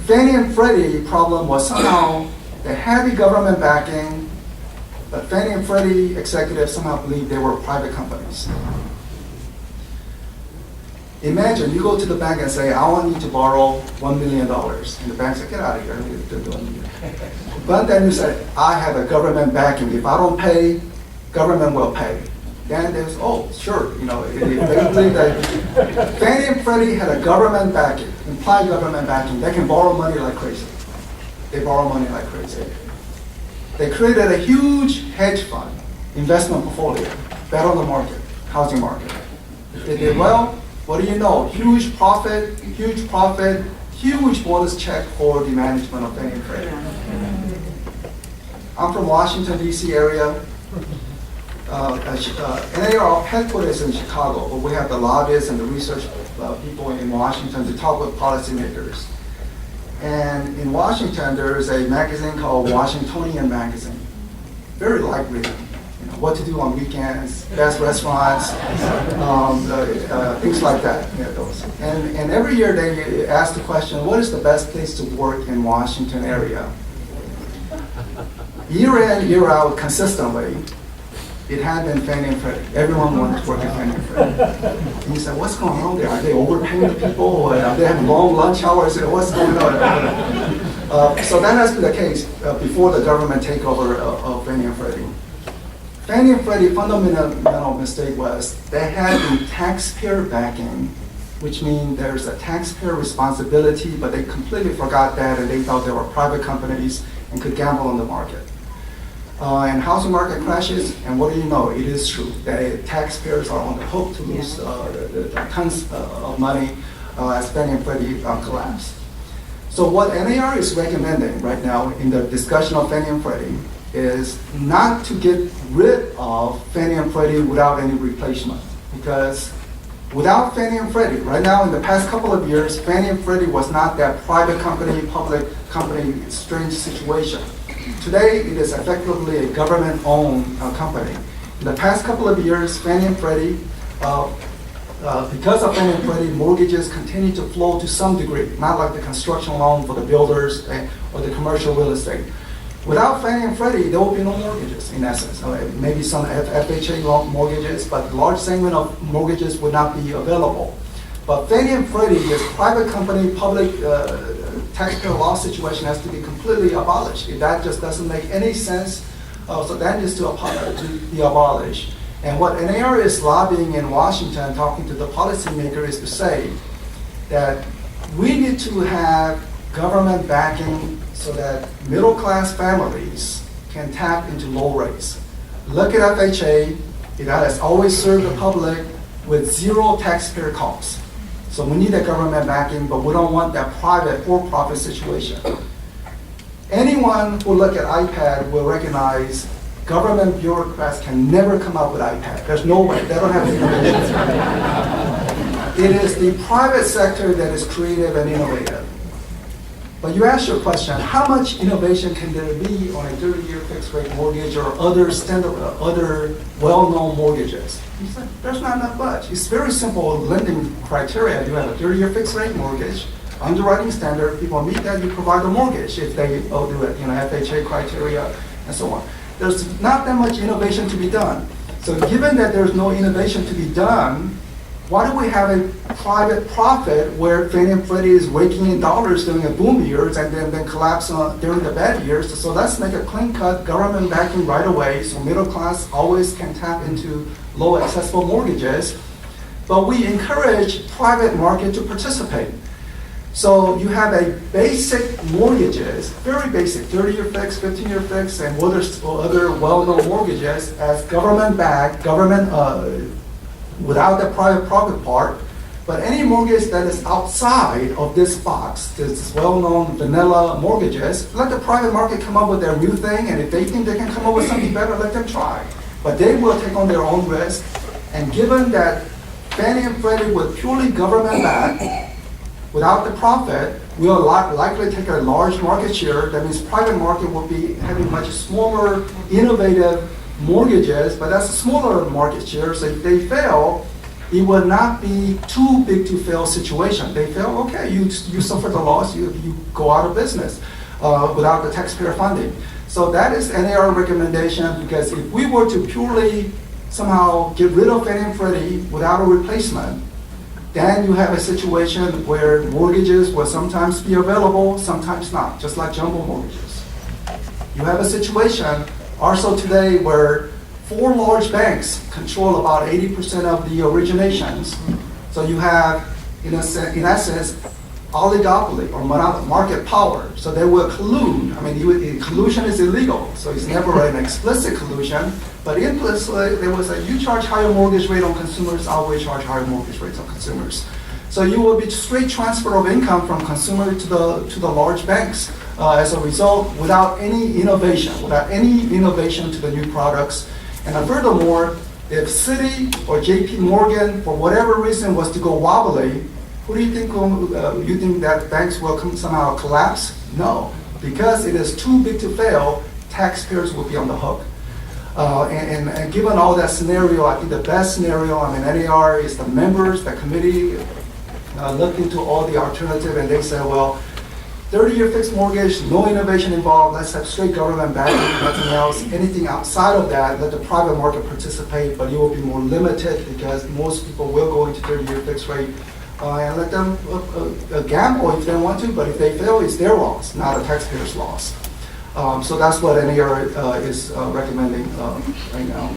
Fannie and Freddie problem was somehow the heavy government backing, but Fannie and Freddie executives somehow believed they were private companies. Imagine you go to the bank and say, I want you to borrow $1 million. And the bank said, get out of here. But then you say, I have a government backing. If I don't pay, government will pay. Then there's, oh, sure. You know, if they believe that Fannie and Freddie had a government backing, implied government backing, they can borrow money like crazy. They borrow money like crazy. They created a huge hedge fund, investment portfolio, bet on the market, housing market. They did well. What do you know? Huge profit, huge bonus check for the management of Fannie and Freddie. I'm from Washington, D.C. area. NAR headquarters in Chicago, but we have the lobbyists and the research people in Washington to talk with policymakers. And in Washington, there is a magazine called Washingtonian Magazine. Very light reading. You know, what to do on weekends, best restaurants, things like that. You know, those. And every year they ask the question, what is the best place to work in Washington area? Year in, year out, consistently, it had been Fannie and Freddie. Everyone wanted to work at Fannie and Freddie. And you said, what's going on there? Are they overpaying the people? Or are they having long lunch hours? What's going on? So that has been the case before the government takeover of Fannie and Freddie. Fannie and Freddie fundamental mistake was they had the taxpayer backing, which means there's a taxpayer responsibility, but they completely forgot that and they thought they were private companies and could gamble on the market. And housing market crashes, and what do you know? It is true that taxpayers are on the hook to lose tons of money as Fannie and Freddie collapse. So what NAR is recommending right now in the discussion of Fannie and Freddie is not to get rid of Fannie and Freddie without any replacement. Because without Fannie and Freddie, right now in the past couple of years, Fannie and Freddie was not that private company, public company, strange situation. Today, it is effectively a government-owned company. In the past couple of years, Fannie and Freddie, because of Fannie and Freddie, mortgages continue to flow to some degree, not like the construction loan for the builders or the commercial real estate. Without Fannie and Freddie, there will be no mortgages, in essence. Maybe some FHA loan mortgages, but a large segment of mortgages would not be available. But Fannie and Freddie, this private company, public taxpayer law situation has to be completely abolished. That just doesn't make any sense. So that needs to be abolished. And what NAR is lobbying in Washington, talking to the policymaker, is to say that we need to have government backing so that middle-class families can tap into low rates. Look at FHA. It has always served the public with zero taxpayer costs. So we need that government backing, but we don't want that private for-profit situation. Anyone who look at iPad will recognize government bureaucrats can never come up with iPad. There's no way. They don't have the innovation. It is the private sector that is creative and innovative. But you ask your question, how much innovation can there be on a 30-year fixed rate mortgage or other well-known mortgages? He said, there's not that much. It's very simple lending criteria. You have a 30-year fixed rate mortgage, underwriting standard, people meet that, you provide a mortgage if they do it, FHA criteria and so on. There's not that much innovation to be done. So given that there's no innovation to be done, why do we have a private profit where Fannie and Freddie is raking in dollars during the boom years and then collapse during the bad years? So let's make a clean-cut government backing right away so middle class always can tap into low accessible mortgages. But we encourage private market to participate. So you have a basic mortgages, very basic, 30-year fixed, 15-year fixed, and other well-known mortgages as government-backed, without the private profit part. But any mortgage that is outside of this box, this well-known vanilla mortgages, let the private market come up with their new thing, and if they think they can come up with something better, let them try. But they will take on their own risk, and given that Fannie and Freddie with purely government-backed, without the profit, will likely take a large market share. That means private market will be having much smaller, innovative mortgages, but that's a smaller market share. So if they fail, it will not be too big to fail situation. They feel, okay, you suffer the loss, you go out of business without the taxpayer funding. So that is NAR recommendation, because if we were to purely somehow get rid of Fannie and Freddie without a replacement, then you have a situation where mortgages will sometimes be available, sometimes not, just like jumbo mortgages. You have a situation also today where 4 large banks control about 80% of the originations. So you have, in essence, oligopoly or market power. So they will collude. I mean, collusion is illegal, so it's never an explicit collusion. But implicitly, they will say, you charge higher mortgage rate on consumers, I will charge higher mortgage rates on consumers. So you will be straight transfer of income from consumer to the large banks as a result, without any innovation to the new products. And furthermore, if Citi or JP Morgan, for whatever reason, was to go wobbly, who do you think you think that banks will somehow collapse? No, because it is too big to fail. Taxpayers will be on the hook. And given all that scenario, I think the best scenario, I mean, NAR is the members, the committee looked into all the alternative, and they said, well, 30-year fixed mortgage, no innovation involved, let's have straight government backing, nothing else. Anything outside of that, let the private market participate, but it will be more limited because most people will go into 30-year fixed rate and let them gamble if they want to, but if they fail, it's their loss, not a taxpayer's loss. So that's what NAR is recommending right now.